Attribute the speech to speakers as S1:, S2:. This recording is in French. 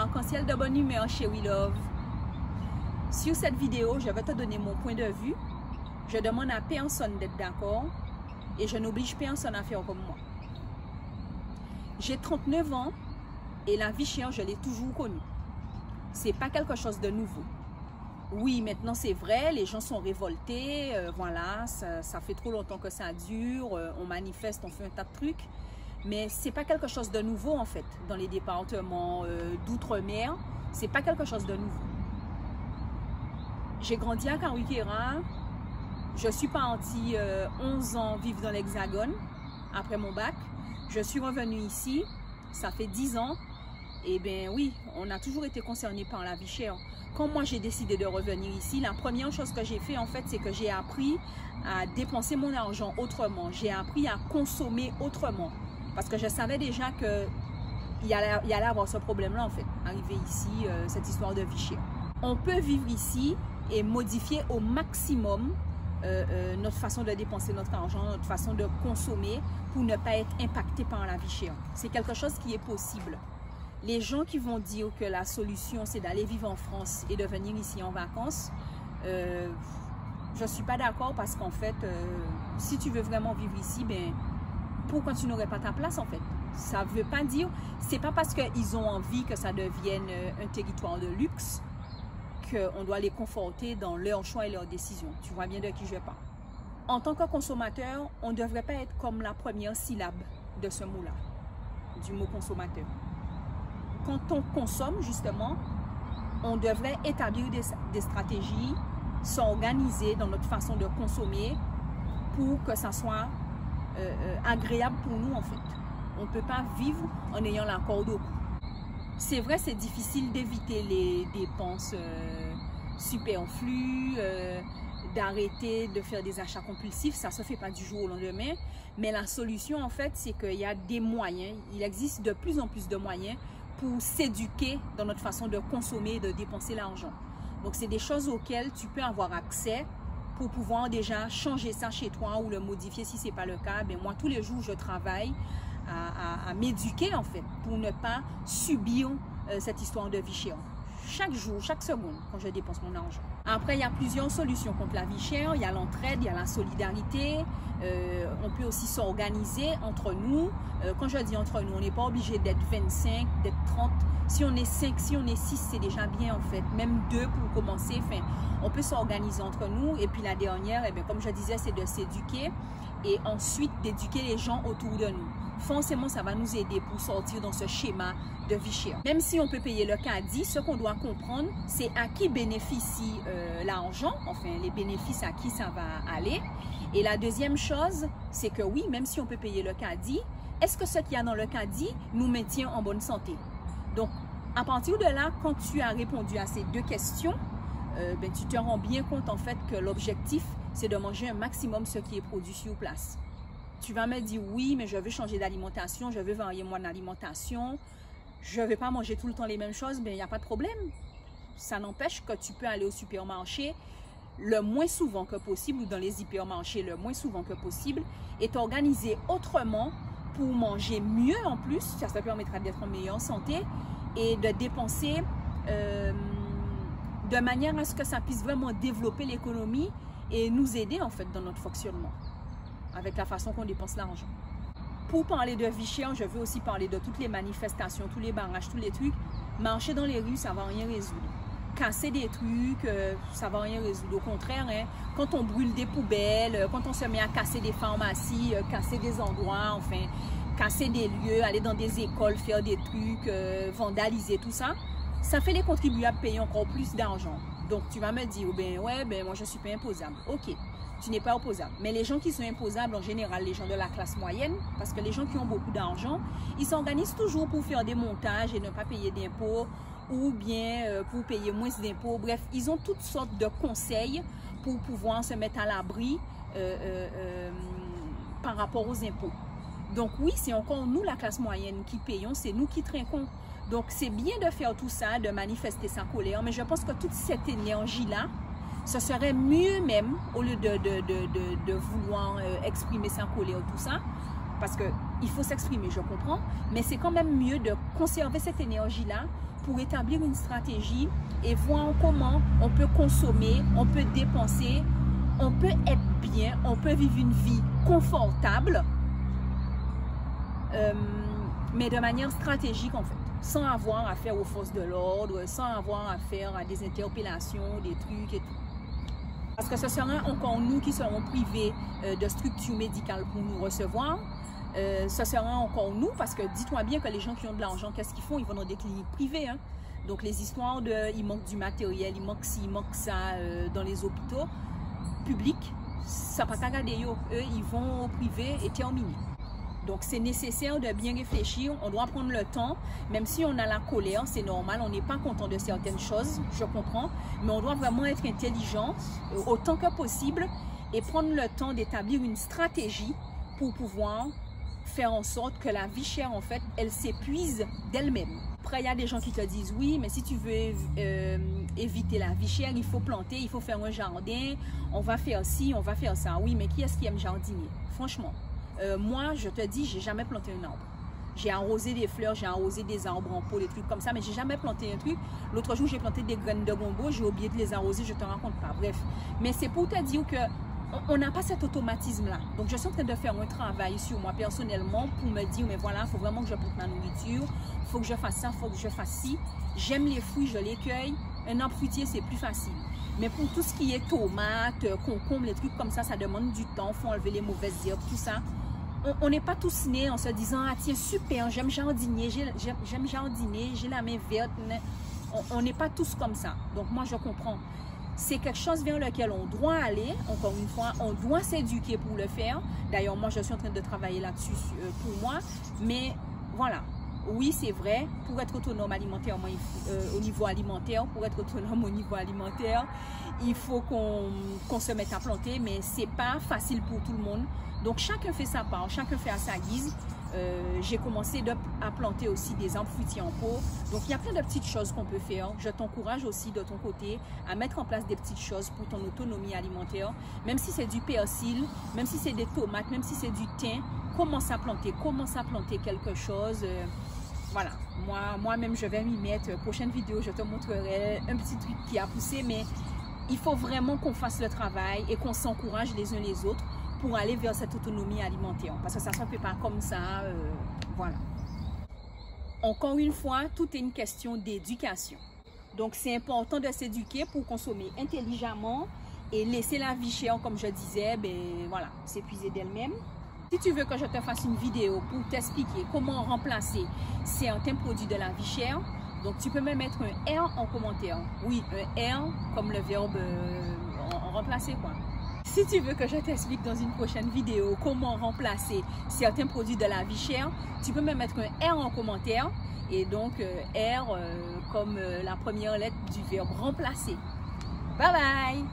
S1: arc-en-ciel de bonne humeur, chérie love. Sur cette vidéo, je vais te donner mon point de vue. Je demande à personne d'être d'accord et je n'oblige personne à faire comme moi. J'ai 39 ans et la vie chère, je l'ai toujours connue. C'est pas quelque chose de nouveau. Oui, maintenant c'est vrai, les gens sont révoltés, voilà, ça fait trop longtemps que ça dure, on manifeste, on fait un tas de trucs. Mais c'est pas quelque chose de nouveau en fait, dans les départements d'outre-mer, c'est pas quelque chose de nouveau. J'ai grandi à Karuikera, je suis partie 11 ans vivre dans l'Hexagone après mon bac. Je suis revenue ici, ça fait 10 ans, et bien oui, on a toujours été concerné par la vie chère. Quand moi j'ai décidé de revenir ici, la première chose que j'ai fait en fait, c'est que j'ai appris à dépenser mon argent autrement. J'ai appris à consommer autrement. Parce que je savais déjà qu'il y allait avoir ce problème-là en fait, arriver ici, cette histoire de vie chère. On peut vivre ici et modifier au maximum notre façon de dépenser notre argent, notre façon de consommer pour ne pas être impacté par la vie chère. C'est quelque chose qui est possible. Les gens qui vont dire que la solution c'est d'aller vivre en France et de venir ici en vacances, je ne suis pas d'accord parce qu'en fait, si tu veux vraiment vivre ici, ben, pourquoi tu n'aurais pas ta place en fait? Ça ne veut pas dire, c'est pas parce qu'ils ont envie que ça devienne un territoire de luxe qu'on doit les conforter dans leurs choix et leurs décisions. Tu vois bien de qui je parle. En tant que consommateur, on ne devrait pas être comme la première syllabe de ce mot-là, du mot consommateur. Quand on consomme, justement, on devrait établir des stratégies, s'organiser dans notre façon de consommer pour que ça soit agréable pour nous, en fait. On ne peut pas vivre en ayant la corde au cou. C'est vrai, c'est difficile d'éviter les dépenses superflues, d'arrêter de faire des achats compulsifs. Ça ne se fait pas du jour au lendemain. Mais la solution, en fait, c'est qu'il y a des moyens. Il existe de plus en plus de moyens pour s'éduquer dans notre façon de consommer et de dépenser l'argent. Donc, c'est des choses auxquelles tu peux avoir accès pour pouvoir déjà changer ça chez toi ou le modifier si ce n'est pas le cas. Ben, moi, tous les jours, je travaille à m'éduquer, en fait, pour ne pas subir cette histoire de vie chère. Chaque jour, chaque seconde, quand je dépense mon argent. Après, il y a plusieurs solutions contre la vie chère. Il y a l'entraide, il y a la solidarité. On peut aussi s'organiser entre nous. Quand je dis entre nous, on n'est pas obligé d'être 25, d'être 30. Si on est 5, si on est 6, c'est déjà bien en fait. Même 2 pour commencer. Enfin, on peut s'organiser entre nous. Et puis la dernière, eh bien, comme je disais, c'est de s'éduquer. Et ensuite d'éduquer les gens autour de nous. Forcément, ça va nous aider pour sortir dans ce schéma de vie chère. Même si on peut payer le caddie, ce qu'on doit comprendre, c'est à qui bénéficie l'argent, enfin les bénéfices à qui ça va aller. Et la deuxième chose, c'est que oui, même si on peut payer le caddie, est-ce que ce qu'il y a dans le caddie nous maintient en bonne santé? Donc, à partir de là, quand tu as répondu à ces deux questions, ben, tu te rends bien compte en fait que l'objectif, c'est de manger un maximum ce qui est produit sur place. Tu vas me dire oui, mais je veux changer d'alimentation, je veux varier mon alimentation, je ne veux pas manger tout le temps les mêmes choses, mais il n'y a pas de problème. Ça n'empêche que tu peux aller au supermarché le moins souvent que possible ou dans les hypermarchés le moins souvent que possible et t'organiser autrement pour manger mieux en plus. Ça te permettra d'être en meilleure santé et de dépenser de manière à ce que ça puisse vraiment développer l'économie et nous aider en fait dans notre fonctionnement avec la façon qu'on dépense l'argent. Pour parler de vie chère, je veux aussi parler de toutes les manifestations, tous les barrages, tous les trucs. Marcher dans les rues, ça ne va rien résoudre. Casser des trucs, ça ne va rien résoudre. Au contraire, hein, quand on brûle des poubelles, quand on se met à casser des pharmacies, casser des endroits, enfin, casser des lieux, aller dans des écoles, faire des trucs, vandaliser, tout ça, ça fait les contribuables payer encore plus d'argent. Donc, tu vas me dire, ben ouais, ben moi je ne suis pas imposable. Ok. Tu n'es pas opposable. Mais les gens qui sont imposables, en général, les gens de la classe moyenne, parce que les gens qui ont beaucoup d'argent, ils s'organisent toujours pour faire des montages et ne pas payer d'impôts, ou bien pour payer moins d'impôts. Bref, ils ont toutes sortes de conseils pour pouvoir se mettre à l'abri par rapport aux impôts. Donc oui, c'est encore nous, la classe moyenne, qui payons, c'est nous qui trinquons. Donc c'est bien de faire tout ça, de manifester sa colère, mais je pense que toute cette énergie-là, ce serait mieux même, au lieu de vouloir exprimer sa colère, tout ça, parce qu'il faut s'exprimer, je comprends, mais c'est quand même mieux de conserver cette énergie-là pour établir une stratégie et voir comment on peut consommer, on peut dépenser, on peut être bien, on peut vivre une vie confortable, mais de manière stratégique en fait, sans avoir à faire aux forces de l'ordre, sans avoir à faire à des interpellations, des trucs et tout. Parce que ce sera encore nous qui serons privés de structures médicales pour nous recevoir. Ce sera encore nous, parce que dis-toi bien que les gens qui ont de l'argent, qu'est-ce qu'ils font? Ils vont dans des cliniques privées. Hein? Donc les histoires de il manque du matériel, il manque ci, il manque ça dans les hôpitaux publics, ça ne va pas regarder. Eux, ils vont au privé et terminé. Donc c'est nécessaire de bien réfléchir, on doit prendre le temps, même si on a la colère, c'est normal, on n'est pas content de certaines choses, je comprends, mais on doit vraiment être intelligent autant que possible et prendre le temps d'établir une stratégie pour pouvoir faire en sorte que la vie chère, en fait, elle s'épuise d'elle-même. Après, il y a des gens qui te disent, oui, mais si tu veux éviter la vie chère, il faut planter, il faut faire un jardin, on va faire ci, on va faire ça. Oui, mais qui est-ce qui aime jardiner? Franchement. Moi, je te dis, j'ai jamais planté un arbre. J'ai arrosé des fleurs, j'ai arrosé des arbres en pot, des trucs comme ça, mais j'ai jamais planté un truc. L'autre jour, j'ai planté des graines de gombo, j'ai oublié de les arroser, je te raconte pas. Bref, mais c'est pour te dire que on n'a pas cet automatisme-là. Donc, je suis en train de faire un travail sur moi personnellement pour me dire, mais voilà, il faut vraiment que je plante ma nourriture, il faut que je fasse ça, il faut que je fasse ci. J'aime les fruits, je les cueille. Un arbre fruitier, c'est plus facile. Mais pour tout ce qui est tomates, concombres, les trucs comme ça demande du temps, il faut enlever les mauvaises herbes, tout ça. On n'est pas tous nés en se disant, ah tiens, super, j'aime jardiner, j'ai la main verte. On n'est pas tous comme ça. Donc moi, je comprends. C'est quelque chose vers lequel on doit aller. Encore une fois, on doit s'éduquer pour le faire. D'ailleurs, moi, je suis en train de travailler là-dessus pour moi. Mais voilà. Oui, c'est vrai, pour être autonome alimentairement, au niveau alimentaire, il faut qu'on se mette à planter, mais c'est pas facile pour tout le monde. Donc, chacun fait sa part, chacun fait à sa guise. J'ai commencé à planter aussi des arbres fruitiers en pot. Donc, il y a plein de petites choses qu'on peut faire. Je t'encourage aussi de ton côté à mettre en place des petites choses pour ton autonomie alimentaire. Même si c'est du persil, même si c'est des tomates, même si c'est du thym, commence à planter quelque chose. Voilà, moi-même, je vais m'y mettre. Prochaine vidéo, je te montrerai un petit truc qui a poussé, mais il faut vraiment qu'on fasse le travail et qu'on s'encourage les uns les autres pour aller vers cette autonomie alimentaire. Parce que ça ne se fait pas comme ça, voilà. Encore une fois, tout est une question d'éducation. Donc, c'est important de s'éduquer pour consommer intelligemment et laisser la vie chère, comme je disais, ben voilà, s'épuiser d'elle-même. Si tu veux que je te fasse une vidéo pour t'expliquer comment remplacer certains produits de la vie chère, donc tu peux me mettre un R en commentaire. Oui, un R comme le verbe en remplacer quoi. Si tu veux que je t'explique dans une prochaine vidéo comment remplacer certains produits de la vie chère, tu peux me mettre un R en commentaire et donc R comme la première lettre du verbe remplacer. Bye bye!